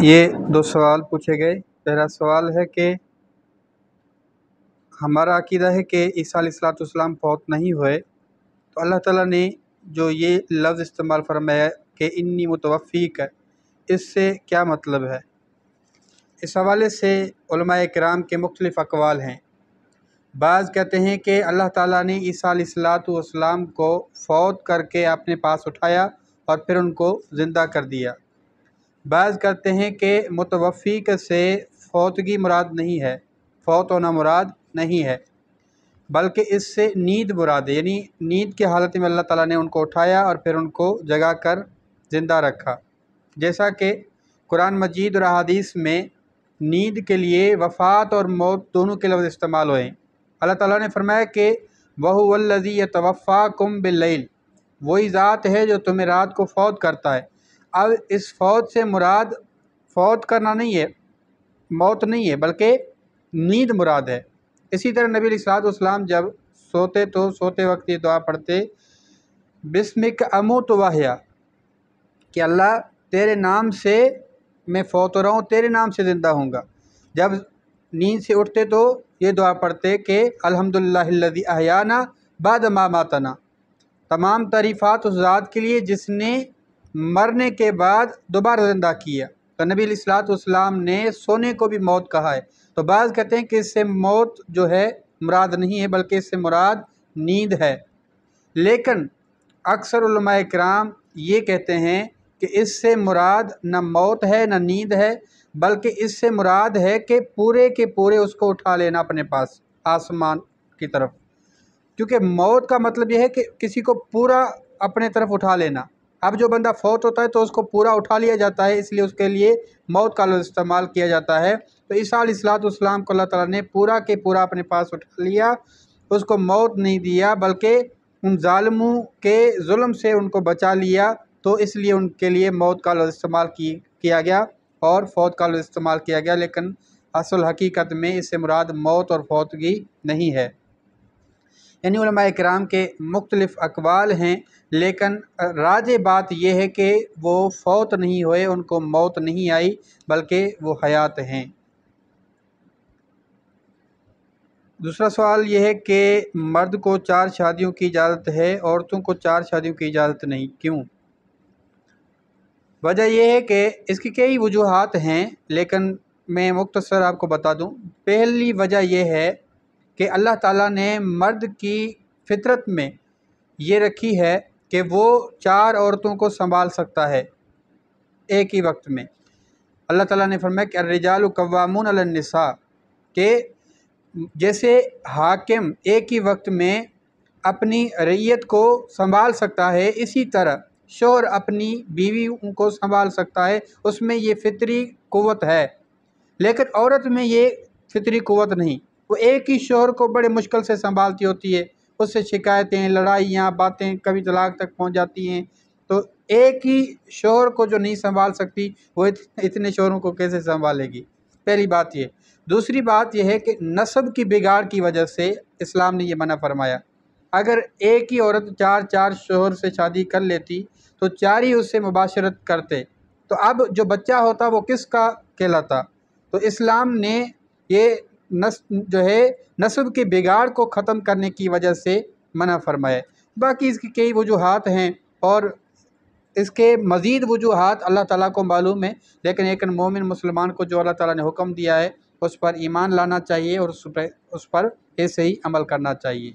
یہ دو سوال پوچھے گئے۔ پہلا سوال ہے کہ ہمارا عقیدہ ہے کہ عیسیٰ علیہ السلام فوت نہیں ہوئے، تو اللہ تعالیٰ نے جو یہ لفظ استعمال فرمایا کہ انی متوفیک، اس سے کیا مطلب ہے؟ اس حوالے سے علماء کرام کے مختلف اقوال ہیں۔ بعض کہتے ہیں کہ اللہ تعالیٰ نے عیسیٰ علیہ السلام کو فوت کر کے اپنے پاس اٹھایا اور پھر ان کو زندہ کر دیا۔ بعض کہتے ہیں کہ متوفیک سے فوتگی مراد نہیں ہے، فوت ہونا مراد نہیں ہے، بلکہ اس سے نیند مراد ہے، یعنی نیند کی حالت میں اللہ تعالیٰ نے ان کو اٹھایا اور پھر ان کو جگا کر زندہ رکھا، جیسا کہ قرآن مجید اور احادیث میں نیند کے لیے وفات اور موت دونوں کے لفظ استعمال ہوئے ہیں۔ اللہ تعالیٰ نے فرمایا کہ وَهُوَ الَّذِي يَتَوَفَّاكُم بِاللَّيْلِ، وہی ذات ہے جو تمہیں رات کو فوت کرتا ہے۔ اب اس فوت سے مراد فوت کرنا نہیں ہے، موت نہیں ہے، بلکہ نیند مراد ہے۔ اسی طرح نبی علیہ السلام جب سوتے تو سوتے وقت یہ دعا پڑھتے بسمک اموت واحیا، کہ اللہ تیرے نام سے میں فوت ہو رہا ہوں، تیرے نام سے زندہ ہوں گا۔ جب نیند سے اٹھتے تو یہ دعا پڑھتے کہ الحمدللہ الذی احیانا بعد ما ماتنا، تمام تعریفات اس ذات کے لیے جس نے مرنے کے بعد دوبارہ زندہ کیا۔ تو نبی علیہ السلام نے سونے کو بھی موت کہا ہے۔ تو بعض کہتے ہیں کہ اس سے موت جو ہے مراد نہیں ہے، بلکہ اس سے مراد نیند ہے، لیکن اکثر علماء کرام یہ کہتے ہیں کہ اس سے مراد نہ موت ہے نہ نیند ہے، بلکہ اس سے مراد ہے کہ پورے کے پورے اس کو اٹھا لینا اپنے پاس آسمان کی طرف، کیونکہ موت کا مطلب یہ ہے کہ کسی کو پورا اپنے طرف اٹھا لینا۔ اب جو بندہ فوت ہوتا ہے تو اس کو پورا اٹھا لیا جاتا ہے، اس لیے اس کے لیے موت کا لفظ استعمال کیا جاتا ہے۔ تو عیسیٰ علیہ السلام کو اللہ تعالیٰ نے پورا کے پورا اپنے پاس اٹھا لیا، اس کو موت نہیں دیا، بلکہ ان ظالموں کے ظلم سے ان کو بچا لیا، تو اس لیے ان کے لیے موت کا لفظ استعمال کیا گیا اور فوت کا لفظ استعمال کیا گیا، لیکن اصل حقیقت میں اس سے مراد موت اور فوتگی نہیں ہے۔ یعنی علماء کرام کے مختلف اقوال ہیں، لیکن راجح بات یہ ہے کہ وہ فوت نہیں ہوئے، ان کو موت نہیں آئی، بلکہ وہ حیات ہیں۔ دوسرا سوال یہ ہے کہ مرد کو 4 شادیوں کی اجازت ہے، عورتوں کو 4 شادیوں کی اجازت نہیں، کیوں؟ وجہ یہ ہے کہ اس کی کئی وجوہات ہیں، لیکن میں مختصر آپ کو بتا دوں۔ پہلی وجہ یہ ہے کہ اللہ تعالیٰ نے مرد کی فطرت میں یہ رکھی ہے کہ وہ 4 عورتوں کو سنبھال سکتا ہے ایک ہی وقت میں۔ اللہ تعالیٰ نے فرمایا کہ الرجال قوامون علی النساء، کہ جیسے حاکم ایک ہی وقت میں اپنی رعیت کو سنبھال سکتا ہے، اسی طرح شوہر اپنی بیوی کو سنبھال سکتا ہے، اس میں یہ فطری قوت ہے۔ لیکن عورت میں یہ فطری قوت نہیں، وہ ایک ہی شوہر کو بڑے مشکل سے سنبھالتی ہوتی ہے، اس سے شکایتیں، لڑائیاں، باتیں، کبھی طلاق تک پہنچ جاتی ہیں۔ تو ایک ہی شوہر کو جو نہیں سنبھال سکتی، وہ اتنے شوہروں کو کیسے سنبھالے گی؟ پہلی بات یہ۔ دوسری بات یہ ہے کہ نسب کی بگاڑ کی وجہ سے اسلام نے یہ منع فرمایا۔ اگر ایک ہی عورت 4 شوہر سے شادی کر لیتی تو 4 ہی اس سے مباشرت کرتے، تو اب جو بچہ ہوتا وہ کس کا کہلاتا؟ تو اسلام نے یہ جو ہے نسب کی بگاڑ کو ختم کرنے کی وجہ سے منع فرمایا۔ باقی اس کی کئی وجوہات ہیں، اور اس کے مزید وجوہات اللہ تعالیٰ کو معلوم ہے، لیکن ایک مومن مسلمان کو جو اللہ تعالیٰ نے حکم دیا ہے اس پر ایمان لانا چاہیے اور اس پر ایسے ہی عمل کرنا چاہیے۔